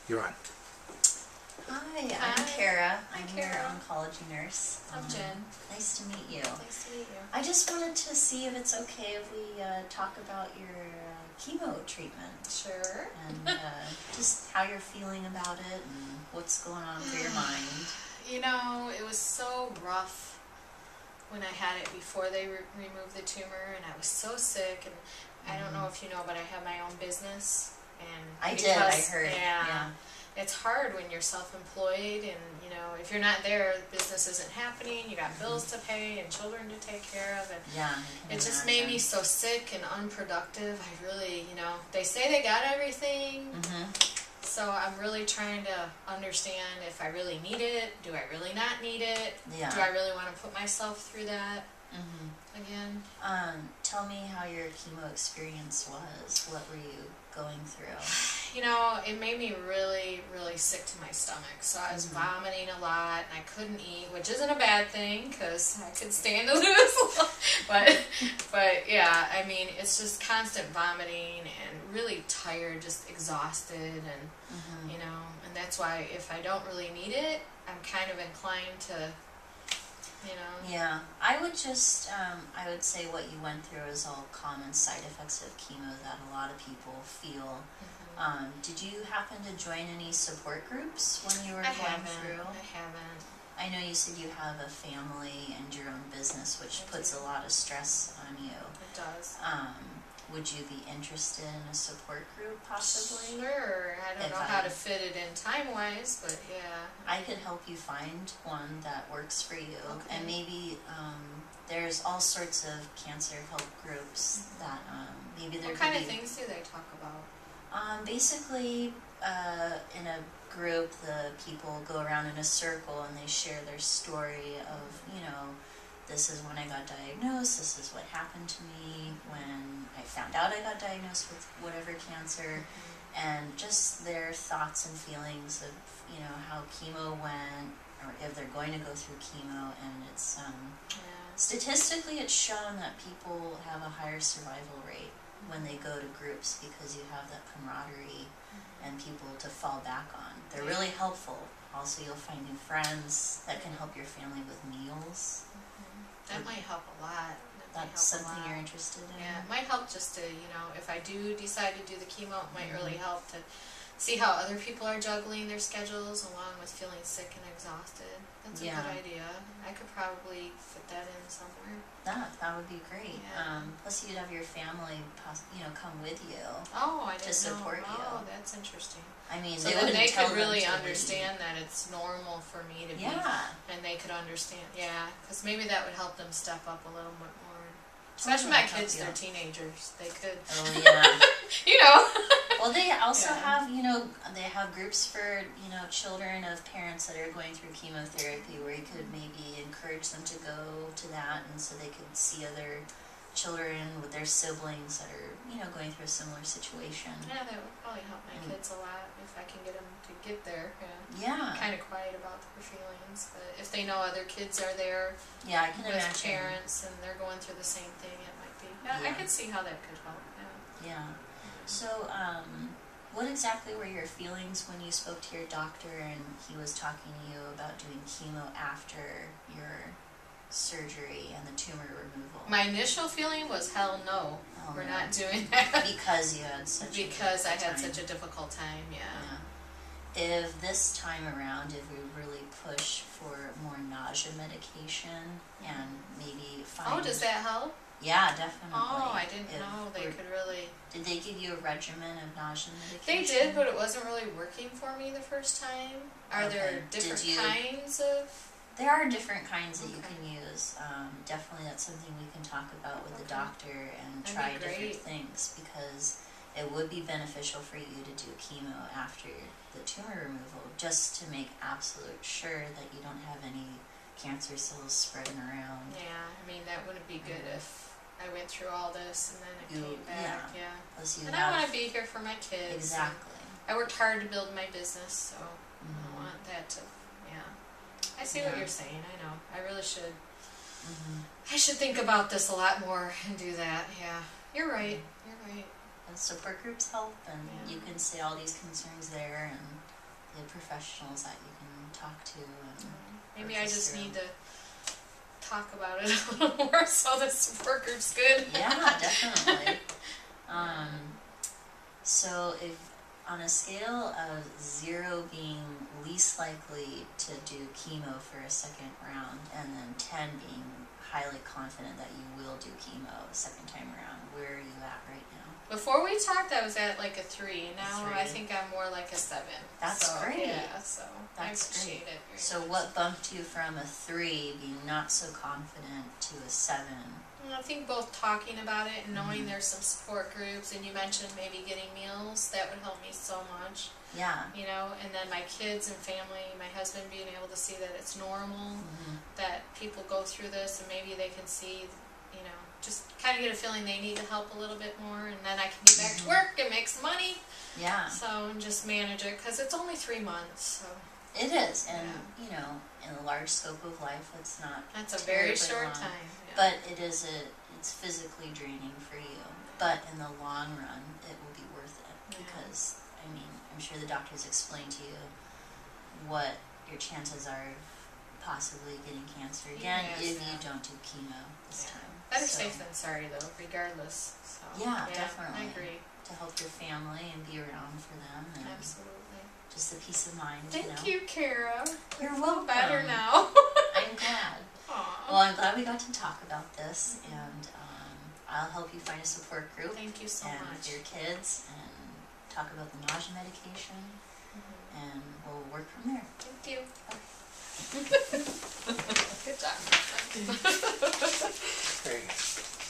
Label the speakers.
Speaker 1: You're on.
Speaker 2: Hi, I'm Kara. I'm your
Speaker 3: Kara.
Speaker 2: oncology nurse.
Speaker 3: I'm Jen.
Speaker 2: Nice to meet you.
Speaker 3: Nice to meet you.
Speaker 2: I just wanted to see if it's okay if we talk about your chemo treatment.
Speaker 3: Sure.
Speaker 2: And just how you're feeling about it and what's going on through your mind.
Speaker 3: You know, it was so rough when I had it before they removed the tumor, and I was so sick. And I don't know if you know, but I have my own business. And
Speaker 2: I did. I heard.
Speaker 3: Yeah. It's hard when you're self-employed, and you know, if you're not there, business isn't happening. You got bills to pay and children to take care of, and it just made me so sick and unproductive. I really, you know, they say they got everything, so I'm really trying to understand if I really need it. Do I really not need it?
Speaker 2: Yeah.
Speaker 3: Do I really want to put myself through that again?
Speaker 2: Tell me how your chemo experience was. What were you going through?
Speaker 3: You know, it made me really, really sick to my stomach. So I was vomiting a lot, and I couldn't eat, which isn't a bad thing because I could stand to lose. but yeah, I mean, it's just constant vomiting and really tired, just exhausted, and you know, and that's why if I don't really need it, I'm kind of inclined to. You know?
Speaker 2: Yeah, I would just, I would say what you went through is all common side effects of chemo that a lot of people feel. Did you happen to join any support groups when you were going through?
Speaker 3: I haven't.
Speaker 2: I know you said you have a family and your own business, which puts a lot of stress on you.
Speaker 3: It does.
Speaker 2: Would you be interested in a support group, possibly?
Speaker 3: Sure. I don't know how to fit it in time-wise, but yeah.
Speaker 2: I could help you find one that works for you. And maybe there's all sorts of cancer help groups that maybe there
Speaker 3: What kind of things do they talk about?
Speaker 2: Basically, in a group, the people go around in a circle and they share their story of, you know, this is when I got diagnosed, this is what happened to me when I found out I got diagnosed with whatever cancer, and just their thoughts and feelings of, you know, how chemo went, or if they're going to go through chemo, and it's, statistically it's shown that people have a higher survival rate when they go to groups because you have that camaraderie and people to fall back on. They're really helpful. Also, you'll find new friends that can help your family with meals.
Speaker 3: That might help a lot.
Speaker 2: That's something you're interested in?
Speaker 3: Yeah, it might help just to, you know, if I do decide to do the chemo, it might really help to see how other people are juggling their schedules along with feeling sick and exhausted. That's a good idea. I could probably fit that in somewhere.
Speaker 2: That would be great.
Speaker 3: Yeah.
Speaker 2: Plus, you'd have your family, you know, come with you.
Speaker 3: Oh, I didn't
Speaker 2: to support
Speaker 3: know.
Speaker 2: you.
Speaker 3: Oh, that's interesting.
Speaker 2: I mean,
Speaker 3: so then they could really understand that it's normal for me to be, and they could understand, because maybe that would help them step up a little bit more. Especially my kids, they're teenagers. They could.
Speaker 2: Oh, yeah.
Speaker 3: You know.
Speaker 2: Well, they also have, you know, they have groups for, you know, children of parents that are going through chemotherapy where you could maybe encourage them to go to that, and so they could see other children with their siblings that are, you know, going through a similar situation.
Speaker 3: Yeah, that would probably help my kids a lot if I can get them to get there.
Speaker 2: Yeah.
Speaker 3: Kind of quiet about their feelings, but if they know other kids are there,
Speaker 2: I can
Speaker 3: with
Speaker 2: imagine.
Speaker 3: Parents and they're going through the same thing, it might be. I could see how that could help.
Speaker 2: Yeah. So, what exactly were your feelings when you spoke to your doctor and he was talking to you about doing chemo after your surgery and the tumor removal?
Speaker 3: My initial feeling was, hell no, we're not doing that.
Speaker 2: Because you had such
Speaker 3: because I had such a difficult time,
Speaker 2: If this time around, if we really push for more nausea medication and maybe find...
Speaker 3: Oh, does that help?
Speaker 2: Yeah, definitely.
Speaker 3: Oh, I didn't know they could really...
Speaker 2: Did they give you a regimen of nausea medication?
Speaker 3: They did, but it wasn't really working for me the first time. Are there different kinds of...
Speaker 2: There are different kinds that you can use. Definitely that's something we can talk about with the doctor and try different things, because it would be beneficial for you to do chemo after the tumor removal, just to make absolute sure that you don't have any cancer cells spreading around.
Speaker 3: Yeah, I mean, that wouldn't be good if I went through all this and then it came back.
Speaker 2: Plus you
Speaker 3: and I want to be here for my kids.
Speaker 2: Exactly.
Speaker 3: I worked hard to build my business, so I want that to, I see what you're saying, I know. I really should. I should think about this a lot more and do that, You're right, you're right.
Speaker 2: And support groups help, and you can say all these concerns there, and the professionals that you can talk to. And
Speaker 3: maybe I just need to talk about it a little more so the support group's good.
Speaker 2: Yeah, definitely. So if on a scale of 0 being least likely to do chemo for a second round, and then 10 being highly confident that you will do chemo a second time around, where are you at right now?
Speaker 3: Before we talked, I was at like a 3. Now
Speaker 2: 3.
Speaker 3: I think I'm more like a 7.
Speaker 2: That's great.
Speaker 3: Yeah, so
Speaker 2: That's
Speaker 3: I appreciate
Speaker 2: great.
Speaker 3: it very
Speaker 2: So
Speaker 3: much.
Speaker 2: what bumped you from a 3, being not so confident, to a 7?
Speaker 3: I think both talking about it and knowing there's some support groups, and you mentioned maybe getting meals, that would help me so much.
Speaker 2: Yeah.
Speaker 3: You know, and then my kids and family, my husband being able to see that it's normal, that people go through this, and maybe they can see, you know, just kind of get a feeling they need to help a little bit more, and then I can get back to work and make some money.
Speaker 2: Yeah.
Speaker 3: So, and just manage it, because it's only 3 months, so.
Speaker 2: It is, and you know, in the large scope of life, it's not.
Speaker 3: That's a very
Speaker 2: terribly
Speaker 3: short
Speaker 2: long,
Speaker 3: time. Yeah.
Speaker 2: But it's physically draining for you. But in the long run, it will be worth it, because I mean, I'm sure the doctors explain to you what your chances are of possibly getting cancer again if you don't do chemo this time.
Speaker 3: Better safe than sorry, though, regardless. So,
Speaker 2: yeah, definitely.
Speaker 3: I agree.
Speaker 2: To help your family and be around for them. And
Speaker 3: absolutely.
Speaker 2: Just the peace of mind.
Speaker 3: Thank you, Kara.
Speaker 2: You're welcome.
Speaker 3: Better now.
Speaker 2: I'm glad.
Speaker 3: Aww.
Speaker 2: Well, I'm glad we got to talk about this, and I'll help you find a support group.
Speaker 3: Thank you so
Speaker 2: and
Speaker 3: much.
Speaker 2: With your kids, and talk about the nausea medication, and we'll work from there.
Speaker 3: Thank you. Good job.
Speaker 1: Great.